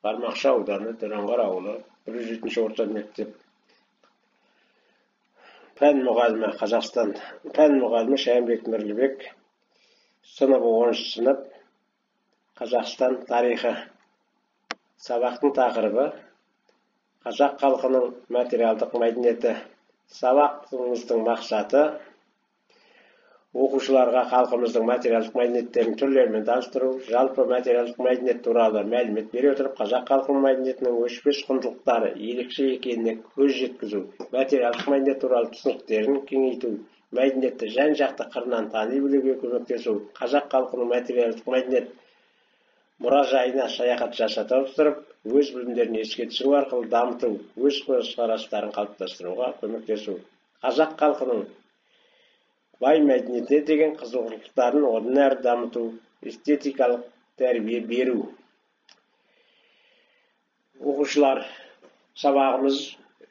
Қармақшы ауданы, Дөңғар ауылы, 107-ші орта мектеп. Пән мұғалімі Қазақстан, пән мұғалімі Шайынбек Нұрлыбек, сыныбы 10-шы сынып, Қазақстан тарихы. Сабақтың тақырыбы қазақ халқының материалдық мәдениеті. Сабақтың мақсаты оқушыларға халқымыздың материалдық мәдениеттерінің түрлерімен таныстыру, жалпы материалдық мәдениет туралы мәлімет бере отырып, қазақ халқының мәдениетінің өшпес құндылықтары ерекше екеніне көз жеткізу, материалдық мәдениет туралы түсініктерін кеңейту, мәдениетті жан-жақты қырынан тани білуге көмектесу, қазақ халқының материалдық мәдениет мұражайына саяхат жасата отырып, өз білімдерін еске түсіру арқылы дамыту, өз көзқарастарын қалыптастыруға көмектесу, қазақ халқының бай мәдениетіне деген қызығушылықтарын одан әрі дамыту, эстетикалық тәрбие беру. Оқушылар, сабағымыз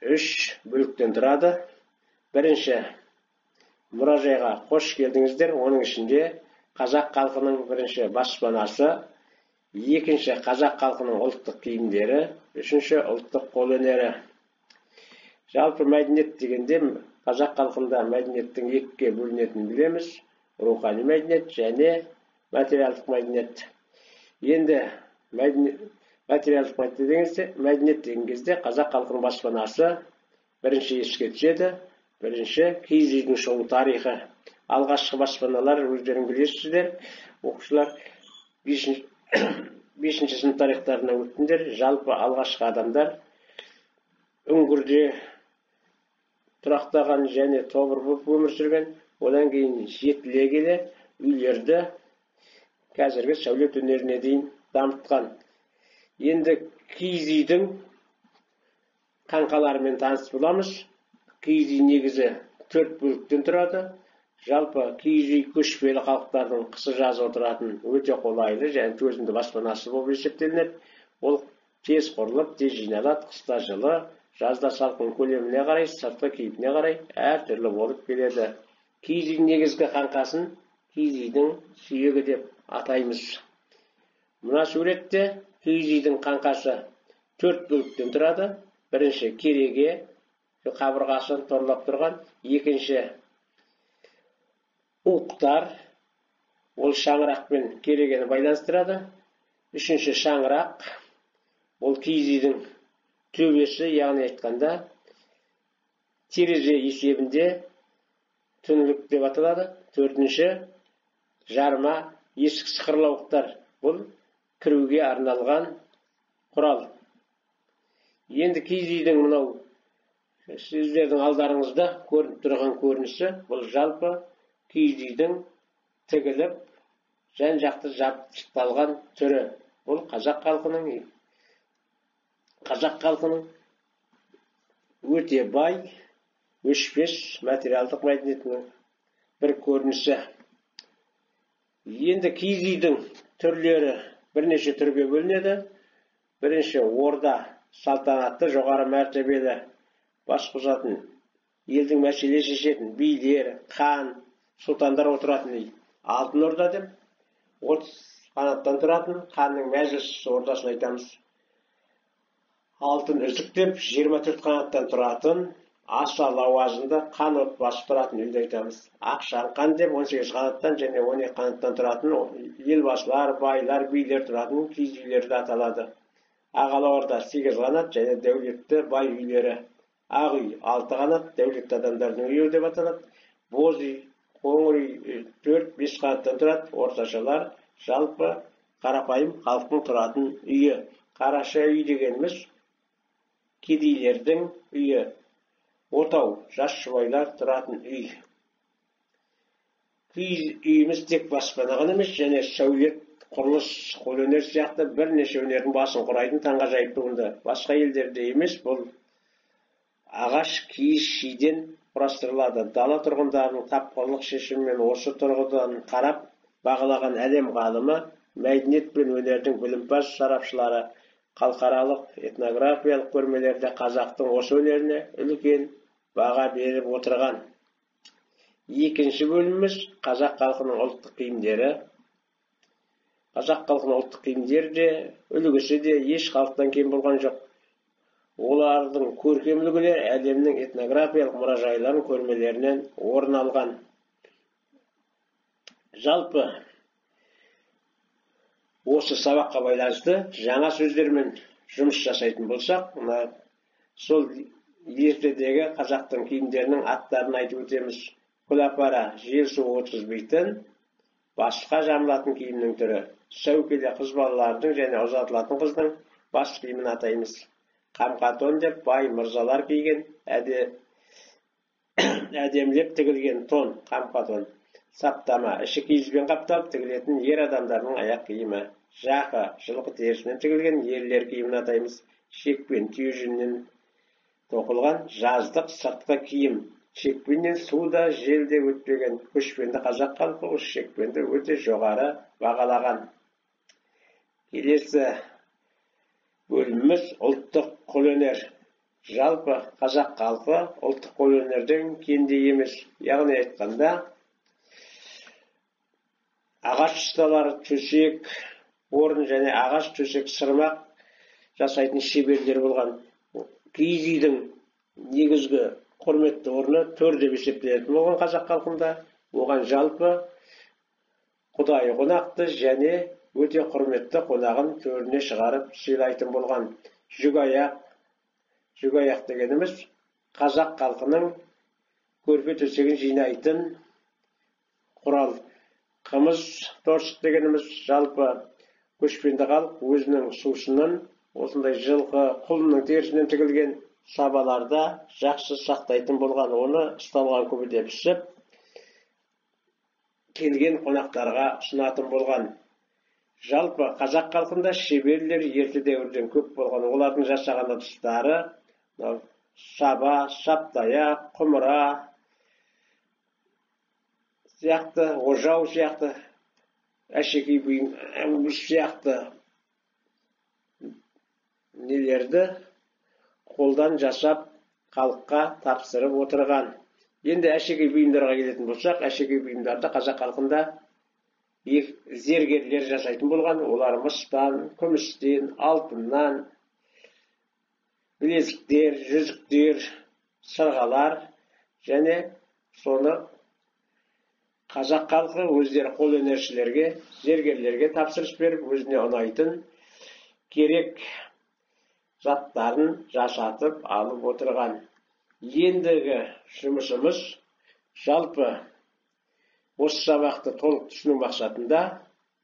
3 бөліктен тұрады. Бірінші, мұражайға қош келдіңіздер. Оның ішінде қазақ халқының бірінші баспанасы, екінші қазақ халқының ұлттық киімдері, үшінші ұлттық қолөнері. Жалпы мәдениет дегенде қазақ халқында мәдениеттің екіге бөлінетінін білеміз. Рухани мәдениет және материалдық мәдениет. Енді материалдық мәдениет деген кезде қазақ халқының баспанасы бірінші еске түседі. Бірінші киіз үйдің шығу тарихы. Алғашқы баспаналар өздерің білесіздер. Оқушылар 5-ші сынып тарихтарына өттіңдер. Жалпы алғашқы адамдар үңгірде тұрақтаған және тобыр болып өмір сүрген, одан кейін жетіле келе үйлерді қазіргі сәулет өнеріне дейін дамытқан. Енді киіз үйдің қаңқаларымен таныс боламыз. Киіз үй негізі 4 бөліктен тұрады. Жалпы киіз үй көшпелі халықтардың қысы жазы отыратын өте қолайлы және төзімді баспанасы болып есептелінеді. Ол тез құрылып, тез жиналады, қыста жылы, жазда салқын көлеміне қарай, сыртқы кейпіне қарай әртүрлі болып келеді. Киіз үйдің негізгі қаңқасын киіз үйдің сүйегі деп атаймыз. Мына суретте киіз үйдің қаңқасы 4 бөліктен тұрады. Бірінші кереге, қабырғасын торлап тұрған, екінші уықтар, ол шаңырақпен керегені байланыстырады. Үшінші шаңырақ, ол киіз үйдің төбесі, яғни айтқанда терезе есебінде түңлік деп аталады. Төртінші жарма, есік сықырлауықтар, бұл кіруге арналған құрал. Енді киіз үйдің мынау сіздердің алдарыңызда көрініп тұрған көрінісі, бұл жалпы киіз үйдің тігіліп жан-жақты жабдықталған түрі. Бұл қазақ халқының өте бай, өшпес материалдық мәдениетінің бір көрінісі. Енді киіз үйдің түрлері бірнеше түрге бөлінеді. Бірінші орда, салтанатты, жоғары мәртебелі, бас қосатын, елдің мәселе шешетін, билер, хан, сұлтандар отыратын үй. Алтын орда деп, 30 қанаттан тұратын, ханның мәжіліс ордасын айтамыз. Алтын үзік деп, 24 қанаттан тұратын, аса лауазымды хан отбасы тұратын үйді айтамыз. Ақшан хан деп, 18 қанаттан және 12 қанаттан тұратын, елбасылар, байлар, билер тұратын киіз үйлерді аталады. Ағалы орда 8 қанат және дәулетті бай үйлері. Ақ үй 6 қанат, дәулетті адамдардың үйі деп аталады. Боз үй, қоңыр үй 4-5 қанаттан тұрады. Орташалар жалпы қарапайым халықтың тұратын үйі. Қараша үй дегеніміз кедейлердің үйі. Отау, жас жұбайлар тұратын үй. Киіз үйіміз тек баспана ғана емес, және сәулет, құрылыс, қолөнер сияқты бірнеше өнердің басын құрайтын таңғажайып туынды. Басқа елдерде емес, бұл ағаш киіз шиден құрастырылады. Дала тұрғындарының тапқырлық шешімімен осы тұрғыдан қарап бағалаған әлем ғалымы, мәдениет пен өнердің білімпаз сарапшылары халықаралық этнографиялық көрмелерде қазақтың осы өнеріне үлкен баға беріп отырған. Екінші бөліміміз қазақ халқының ұлттық киімдері. Қазақ халқының ұлттық киімдері де, үлгісі де еш халықтан кем болған жоқ. Олардың көркемдігі әлемнің этнографиялық мұражайларын көрмелерінен орын алған. Жалпы осы сабаққа байланысты жаңа сөздермен жұмыс жасайтын болсақ, сол ертедегі қазақтың киімдерінің аттарын айтып өтеміз. Күлапара жел су өткізбейтін, басқа жамылатын киімнің түрі. Сәукеле қыз балалардың және ұзатылатын қыздың бас киімін атаймыз. Қамқа-тон деп бай мырзалар киген әдемілеп тігілген тон, қамқа-тон. Саптама, іші киізбен қапталып тігілетін ер адамдардың аяқ киімі. Жақы, жылқы терісінен тігілген ерлер киімін атаймыз. Шекпен, түйе жүнінен тоқылған жаздық сыртқы киім. Шекпеннен суда желде өтпеген көшпенді қазақ халқы осы шекпенді өте жоғары бағалаған. Келесі бөліміміз ұлттық қолөнер. Жалпы қазақ халқы ұлттық қолөнерден кенде емес. Яғни айтқанда, ағаш ұсталары, төсек, орын және ағаш төсек сырмақ жасайтын шеберлер болған. Киіз үйдің негізгі құрметті орны төр деп есептелетін болған қазақ халқында. Оған жалпы құдайы қонақты және өте құрметті қонағын төріне шығарып сыйлайтын болған. Жүгаяқ дегеніміз қазақ халқының көрпе төсегін жинайтын құрал. Қымыз торсық дегеніміз жалпы көшпенді халық өзінің сусынын осындай жылқы, құлынның терісінен тігілген сабаларда жақсы сақтайтын болған. Оны ұсталған көбеде пісіп, келген қонақтарға ұсынатын болған. Жалпы қазақ халқында шеберлер ерте дәуірден көп болған. Олардың жасаған ыдыстары саба, саптаяқ, құмыра сияқты, ожау сияқты, әшекей бұйым сияқты нелерді қолдан жасап халыққа тапсырып отырған. Енді әшекей бұйымдарға келетін болсақ, әшекей бұйымдарды қазақ халқында зергерлер жасайтын болған. Олар мыстан, күмістен, алтыннан, білезіктер, жүзіктер, сырғалар және соны қазақ халқы өздері қолөнершілерге, зергерлерге тапсырыс беріп, өзіне ұнайтын керек заттарын жасатып алып отырған. Ендігі жұмысымыз жалпы осы сабақты толық түсіну мақсатында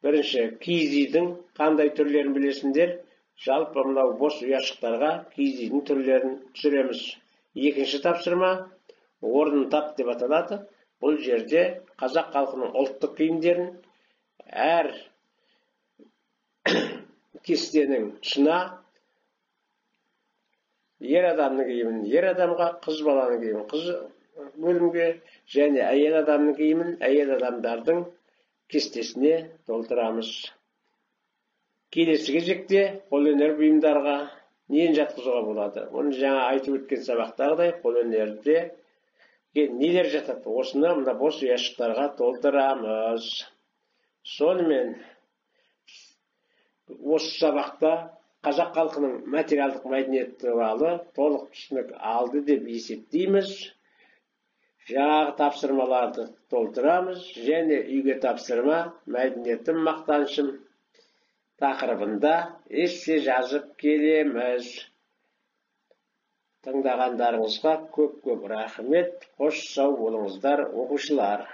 бірінші киіз үйдің қандай түрлерін білесіңдер. Жалпы мынау бос ұяшықтарға киіз үйдің түрлерін түсіреміз. Екінші тапсырма орнын тап деп аталады. Бұл жерде қазақ халқының ұлттық киімдерін әр кестенің тұсына ер адамның киімін ер адамға, қыз баланың киімін қыз бөлімге және әйел адамның киімін әйел адамдардың кестесіне толтырамыз. Келесі кезекте қолөнер бұйымдарға нені жатқызуға болады? Оны жаңа айтып өткен сабақтағыдай қолөнерде нелер жатады? Осыны мына бос ұяшықтарға толтырамыз. Сонымен осы сабақта қазақ халқының материалдық мәдениеті туралы толық түсінік алды деп есептейміз. Жаңағы тапсырмаларды толтырамыз және үйге тапсырма мәдениетім мақтанышым тақырыбында эссе жазып келеміз. Тыңдағандарыңызға көп рахмет. Қош сау болыңыздар, оқушылар.